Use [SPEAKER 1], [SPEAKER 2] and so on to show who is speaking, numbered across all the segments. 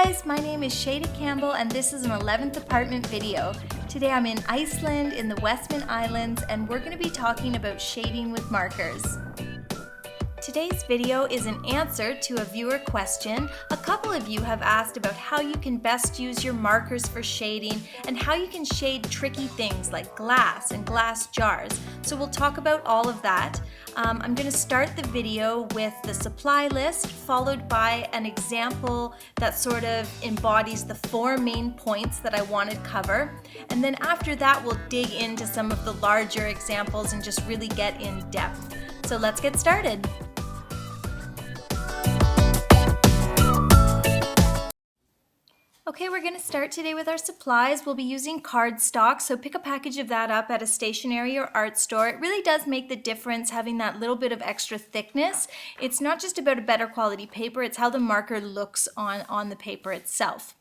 [SPEAKER 1] guys, my name is Shayda Campbell and this is an 11th apartment video. Today I'm in Iceland in the Westman Islands and we're going to be talking about shading with markers. Today's video is an answer to a viewer question. A couple of you have asked about how you can best use your markers for shading and how you can shade tricky things like glass and glass jars. So we'll talk about all of that. I'm going to start the video with the supply list, followed by an example that sort of embodies the 4 main points that I want to cover. And then after that, we'll dig into some of the larger examples and just really get in depth. So let's get started. Okay, we're going to start today with our supplies. We'll be using cardstock, so pick a package of that up at a stationery or art store. It really does make the difference having that little bit of extra thickness. It's not just about a better quality paper, it's how the marker looks on the paper itself.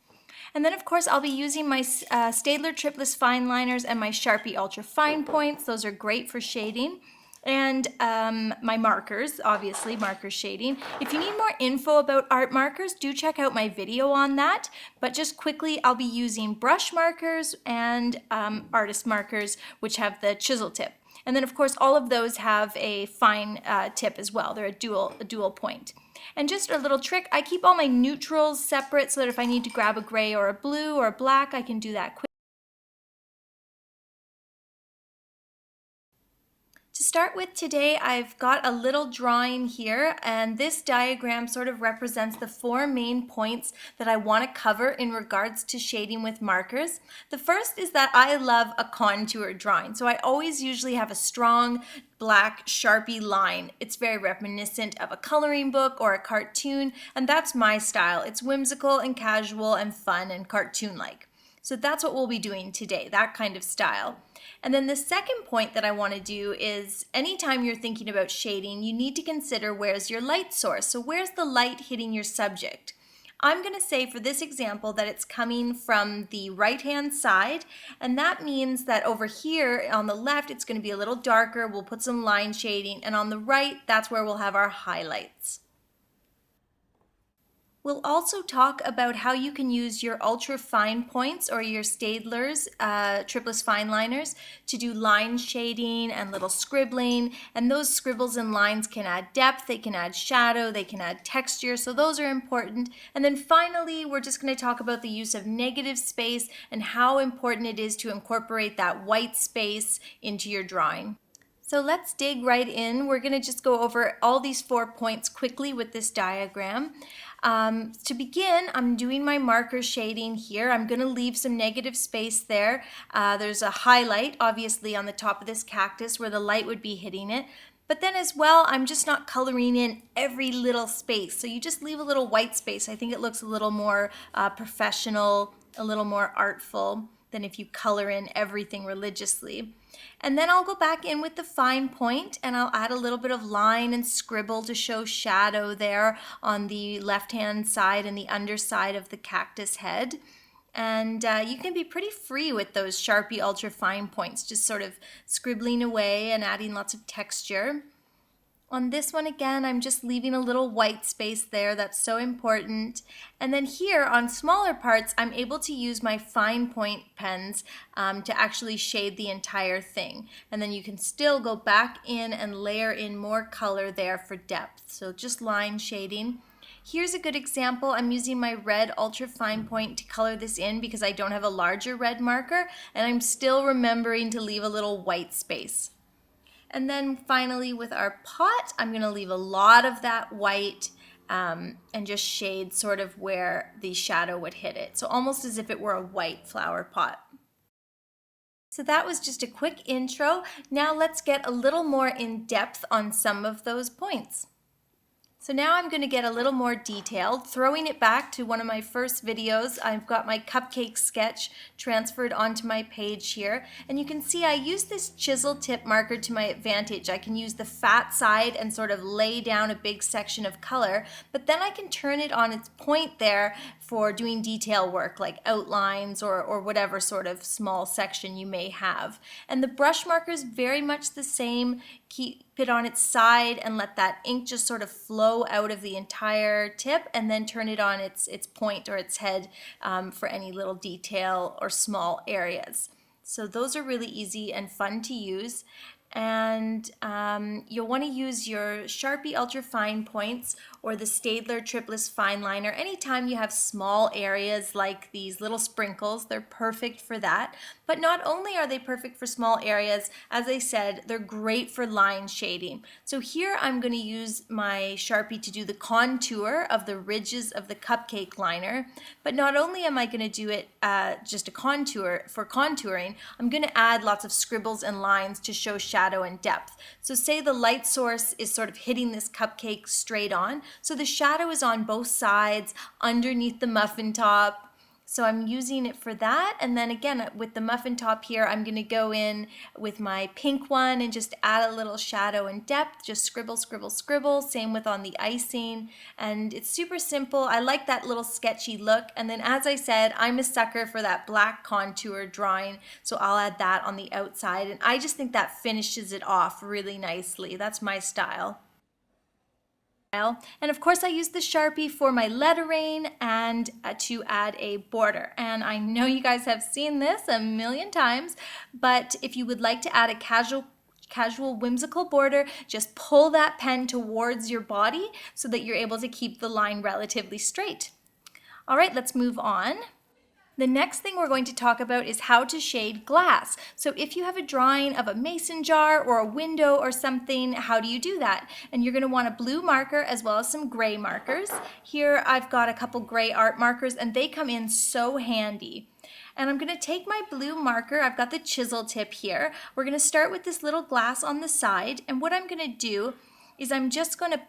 [SPEAKER 1] And then of course I'll be using my Staedtler Tripless Fine Liners and my Sharpie Ultra Fine Points. Those are great for shading. And my markers, obviously, marker shading. If you need more info about art markers, do check out my video on that. But just quickly, I'll be using brush markers and artist markers, which have the chisel tip. And then, of course, all of those have a fine tip as well. They're a dual point. And just a little trick, I keep all my neutrals separate so that if I need to grab a gray or a blue or a black, I can do that quickly. To start with today, I've got a little drawing here, and this diagram sort of represents the 4 main points that I want to cover in regards to shading with markers. The first is that I love a contour drawing, so I always usually have a strong black Sharpie line. It's very reminiscent of a coloring book or a cartoon, and that's my style. It's whimsical and casual and fun and cartoon-like. So that's what we'll be doing today, that kind of style. And then the second point that I want to do is anytime you're thinking about shading, you need to consider where's your light source. So where's the light hitting your subject? I'm going to say for this example that it's coming from the right-hand side, and that means that over here on the left it's going to be a little darker. We'll put some line shading, and on the right, that's where we'll have our highlights. We'll also talk about how you can use your ultra fine points or your Staedtler's Tripless Fine Liners to do line shading and little scribbling, and those scribbles and lines can add depth, they can add shadow, they can add texture, so those are important. And then finally, we're just going to talk about the use of negative space and how important it is to incorporate that white space into your drawing. So let's dig right in. We're going to just go over all these 4 points quickly with this diagram. To begin, I'm doing my marker shading here. I'm going to leave some negative space there. There's a highlight, obviously, on the top of this cactus where the light would be hitting it. But then as well, I'm just not coloring in every little space. So you just leave a little white space. I think it looks a little more professional, a little more artful than if you color in everything religiously. And then I'll go back in with the fine point and I'll add a little bit of line and scribble to show shadow there on the left-hand side and the underside of the cactus head. And you can be pretty free with those Sharpie Ultra Fine Points, just sort of scribbling away and adding lots of texture. On this one again, I'm just leaving a little white space there. That's so important. And then here on smaller parts, I'm able to use my fine point pens to actually shade the entire thing. And then you can still go back in and layer in more color there for depth. So just line shading. Here's a good example. I'm using my red Ultra Fine Point to color this in because I don't have a larger red marker, and I'm still remembering to leave a little white space. And then finally with our pot, I'm going to leave a lot of that white and just shade sort of where the shadow would hit it. So almost as if it were a white flower pot. So that was just a quick intro. Now let's get a little more in depth on some of those points. So now I'm going to get a little more detailed, throwing it back to one of my first videos. I've got my cupcake sketch transferred onto my page here. And you can see I use this chisel tip marker to my advantage. I can use the fat side and sort of lay down a big section of color, but then I can turn it on its point there for doing detail work like outlines or whatever sort of small section you may have. And the brush marker is very much the same. keep it on its side and let that ink just sort of flow out of the entire tip, and then turn it on its point or its head for any little detail or small areas. So those are really easy and fun to use. And you'll want to use your Sharpie Ultra Fine Points or the Staedtler Triplus Fine Liner anytime you have small areas like these little sprinkles. They're perfect for that. But not only are they perfect for small areas, as I said, they're great for line shading. So here I'm going to use my Sharpie to do the contour of the ridges of the cupcake liner. But not only am I going to do it just a contour for contouring, I'm going to add lots of scribbles and lines to show shadow and depth. So say the light source is sort of hitting this cupcake straight on, so the shadow is on both sides underneath the muffin top. So I'm using it for that, and then again with the muffin top here, I'm going to go in with my pink one and just add a little shadow and depth, just scribble, scribble, scribble. Same with on the icing, and it's super simple. I like that little sketchy look, and then as I said, I'm a sucker for that black contour drawing, so I'll add that on the outside, and I just think that finishes it off really nicely. That's my style. And of course I use the Sharpie for my lettering and to add a border. And I know you guys have seen this a million times, but if you would like to add a casual whimsical border, just pull that pen towards your body so that you're able to keep the line relatively straight. All right, let's move on. The next thing we're going to talk about is how to shade glass. So if you have a drawing of a mason jar or a window or something, how do you do that? And you're going to want a blue marker as well as some gray markers. Here I've got a couple gray art markers and they come in so handy. And I'm going to take my blue marker, I've got the chisel tip here. We're going to start with this little glass on the side, and what I'm going to do is I'm just going to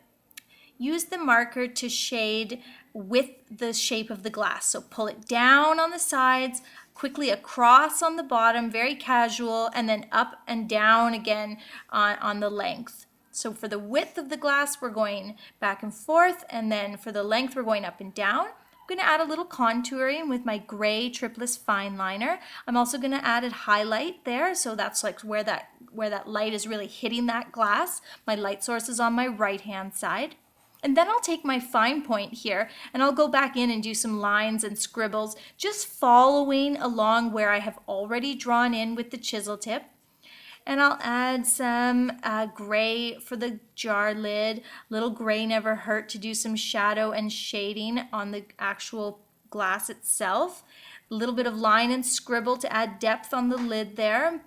[SPEAKER 1] use the marker to shade with the shape of the glass. So pull it down on the sides, quickly across on the bottom, very casual, and then up and down again on the length. So for the width of the glass, we're going back and forth, and then for the length, we're going up and down. I'm going to add a little contouring with my gray Triplus Fine Liner. I'm also going to add a highlight there, so that's like where that light is really hitting that glass. My light source is on my right-hand side. And then I'll take my fine point here and I'll go back in and do some lines and scribbles, just following along where I have already drawn in with the chisel tip. And I'll add some gray for the jar lid. Little gray never hurt to do some shadow and shading on the actual glass itself. A little bit of line and scribble to add depth on the lid there.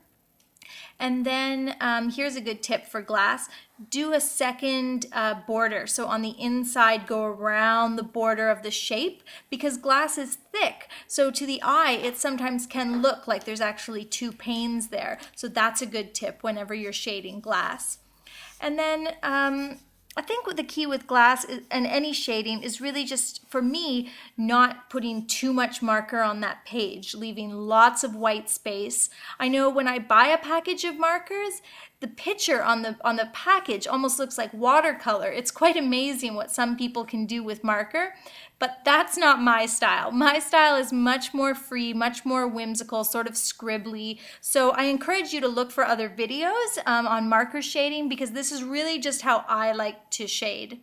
[SPEAKER 1] And then here's a good tip for glass. Do a second border. So on the inside, go around the border of the shape, because glass is thick. So to the eye, it sometimes can look like there's actually two panes there. So that's a good tip whenever you're shading glass. And then I think what the key with glass and any shading is really just, for me, not putting too much marker on that page, leaving lots of white space. I know when I buy a package of markers, the picture on the package almost looks like watercolor. It's quite amazing what some people can do with marker, but that's not my style. My style is much more free, much more whimsical, sort of scribbly. So I encourage you to look for other videos on marker shading, because this is really just how I like to shade.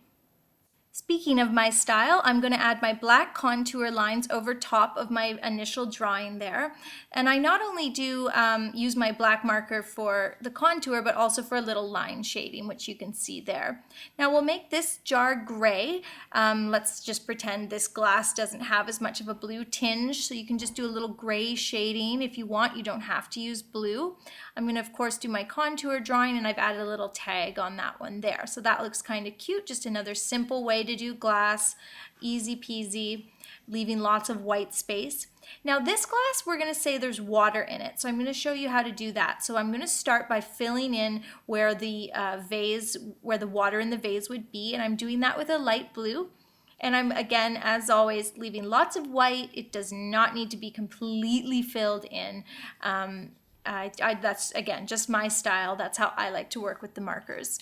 [SPEAKER 1] Speaking of my style, I'm going to add my black contour lines over top of my initial drawing there. And I not only do use my black marker for the contour, but also for a little line shading, which you can see there. Now we'll make this jar gray. Let's just pretend this glass doesn't have as much of a blue tinge, so you can just do a little gray shading if you want. You don't have to use blue. I'm going to, of course, do my contour drawing, and I've added a little tag on that one there. So that looks kind of cute, just another simple way to do glass, easy peasy, leaving lots of white space. Now this glass, we're going to say there's water in it, so I'm going to show you how to do that. So I'm going to start by filling in where the where the water in the vase would be, and I'm doing that with a light blue. And I'm, again, as always, leaving lots of white. It does not need to be completely filled in. That's, again, just my style. That's how I like to work with the markers.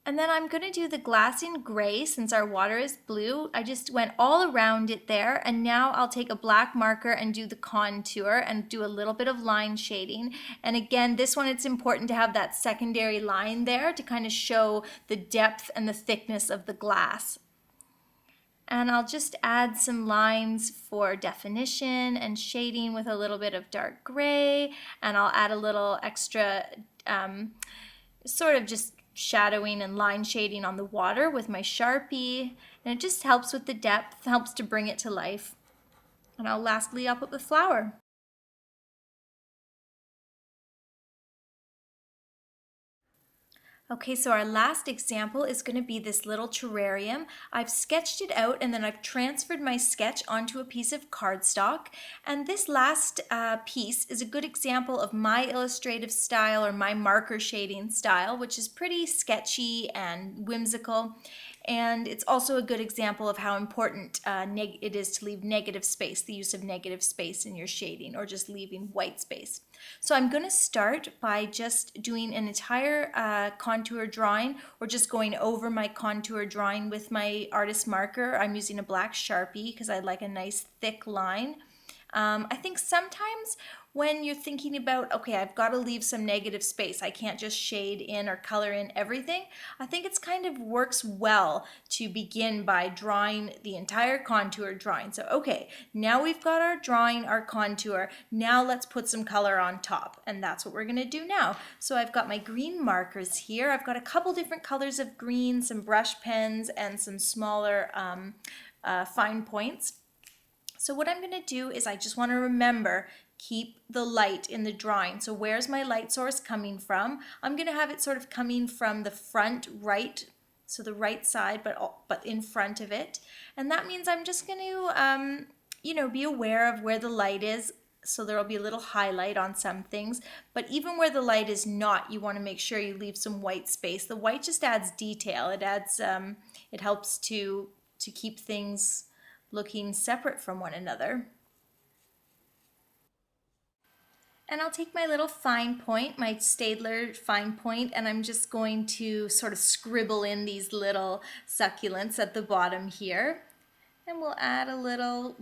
[SPEAKER 1] And then I'm going to do the glass in gray since our water is blue. I just went all around it there, and now I'll take a black marker and do the contour and do a little bit of line shading. And again, this one, it's important to have that secondary line there to kind of show the depth and the thickness of the glass. And I'll just add some lines for definition and shading with a little bit of dark gray, and I'll add a little extra sort of just shadowing and line shading on the water with my Sharpie, and it just helps with the depth, helps to bring it to life. And lastly, I'll put the flower. Okay, so our last example is going to be this little terrarium. I've sketched it out and then I've transferred my sketch onto a piece of cardstock. And this last piece is a good example of my illustrative style or my marker shading style, which is pretty sketchy and whimsical. And it's also a good example of how important it is to leave negative space, the use of negative space in your shading, or just leaving white space. So I'm going to start by just doing an entire contour drawing, or just going over my contour drawing with my artist marker. I'm using a black Sharpie because I like a nice thick line. I think sometimes when you're thinking about, okay, I've got to leave some negative space, I can't just shade in or color in everything, I think it's kind of works well to begin by drawing the entire contour drawing. So, okay, now we've got our drawing, our contour, now let's put some color on top, and that's what we're going to do now. So I've got my green markers here. I've got a couple different colors of green, some brush pens, and some smaller fine points. So what I'm going to do is I just want to remember, keep the light in the drawing. So where's my light source coming from? I'm going to have it sort of coming from the front right, so the right side, but in front of it. And that means I'm just going to, be aware of where the light is. So there will be a little highlight on some things, but even where the light is not, you want to make sure you leave some white space. The white just adds detail. It adds, it helps to keep things looking separate from one another. And I'll take my little fine point, my Staedtler fine point, and I'm just going to sort of scribble in these little succulents at the bottom here. And we'll add a little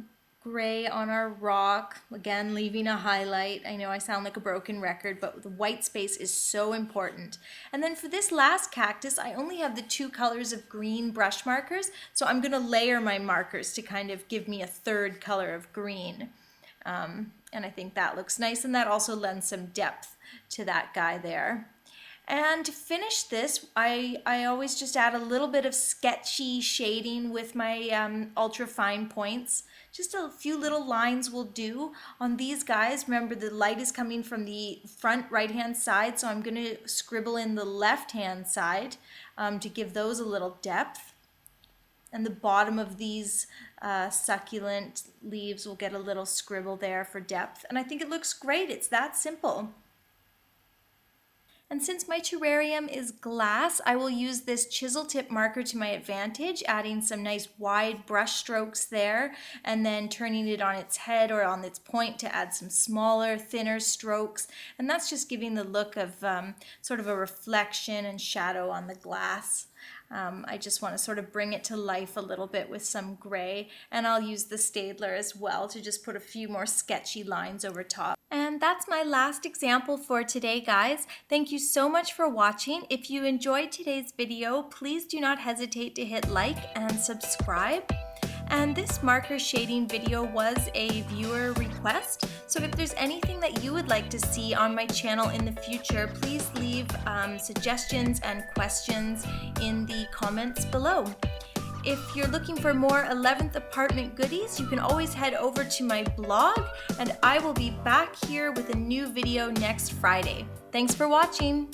[SPEAKER 1] gray on our rock, again leaving a highlight. I know I sound like a broken record, but the white space is so important. And then for this last cactus, I only have the two colors of green brush markers, so I'm going to layer my markers to kind of give me a third color of green. And I think that looks nice, and that also lends some depth to that guy there. And to finish this, I always just add a little bit of sketchy shading with my ultra fine points. Just a few little lines will do on these guys. Remember, the light is coming from the front right-hand side, so I'm going to scribble in the left-hand side to give those a little depth. And the bottom of these succulent leaves will get a little scribble there for depth. And I think it looks great. It's that simple. And since my terrarium is glass, I will use this chisel tip marker to my advantage, adding some nice wide brush strokes there, and then turning it on its head or on its point to add some smaller, thinner strokes. And that's just giving the look of sort of a reflection and shadow on the glass. I just want to sort of bring it to life a little bit with some gray, and I'll use the Staedtler as well to just put a few more sketchy lines over top. And that's my last example for today, guys. Thank you so much for watching. If you enjoyed today's video, please do not hesitate to hit like and subscribe. And this marker shading video was a viewer request, so if there's anything that you would like to see on my channel in the future, please leave suggestions and questions in the comments below. If you're looking for more 11th apartment goodies, you can always head over to my blog, and I will be back here with a new video next Friday. Thanks for watching!